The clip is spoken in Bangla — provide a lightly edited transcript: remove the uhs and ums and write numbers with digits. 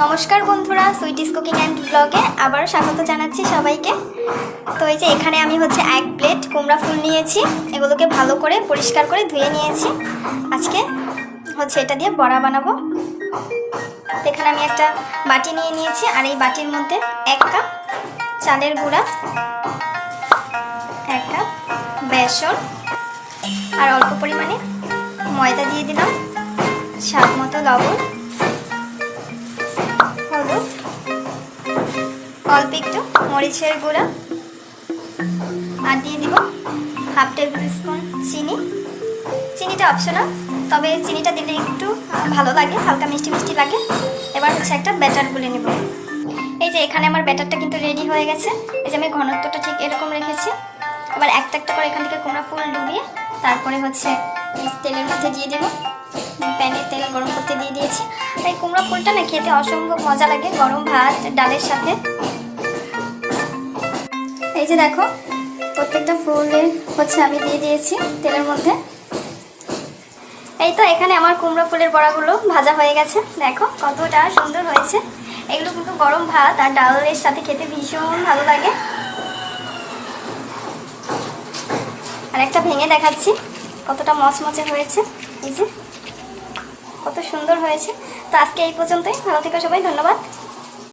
নমস্কার বন্ধুরা, সুইটিস কুকিং অ্যান্ড ব্লগে আবারও স্বাগত জানাচ্ছি সবাইকে। তো এই যে এখানে আমি এক প্লেট কুমড়া ফুল নিয়েছি। এগুলোকে ভালো করে পরিষ্কার করে ধুয়ে নিয়েছি। আজকে এটা দিয়ে বড়া বানাবো। এখানে আমি একটা বাটি নিয়ে নিয়েছি, আর এই বাটির মধ্যে 1 কাপ চালের গুঁড়া, 1 কাপ বেসন, আর অল্প পরিমাণে ময়দা দিয়ে দিলাম, স্বাদ মতো লবণ, হলুদ, অল্প একটু মরিচের গুঁড়া, আর দিয়ে দিব 1/2 টেবিল স্পুন চিনি। চিনিটা অপশনাল, তবে চিনিটা দিলে একটু ভালো লাগে, হালকা মিষ্টি মিষ্টি লাগে। এবার একটা ব্যাটার গুলে নেব। এই যে এখানে আমার ব্যাটারটা কিন্তু রেডি হয়ে গেছে। এই যে আমি ঘনত্বটা ঠিক এরকম রেখেছি। এবার একটা একটা করে এখান থেকে কুমড়া ফুল ডুবিয়ে তারপরে তেলের মধ্যে দিয়ে দেবো। প্যানে তেল গরম করতে দিয়ে দিয়েছি। আর এই কুমড়া ফুলটা না খেতে অসম্ভব মজা লাগে গরম ভাত ডালের সাথে। এই যে দেখো, প্রত্যেকটা ফুলের আমি দিয়ে দিয়েছি তেলের মধ্যে। এই তো এখানে আমার কুমড়া ফুলের বড়াগুলো ভাজা হয়ে গেছে। দেখো কতটা সুন্দর হয়েছে। এগুলো কিন্তু গরম ভাত আর ডালের সাথে খেতে ভীষণ ভালো লাগে। আর একটা ভেঙে দেখাচ্ছি কতটা মচমচে হয়েছে। এই যে কত সুন্দর হয়েছে। তো আজকে এই পর্যন্তই। ভালো থেকো সবাই, ধন্যবাদ।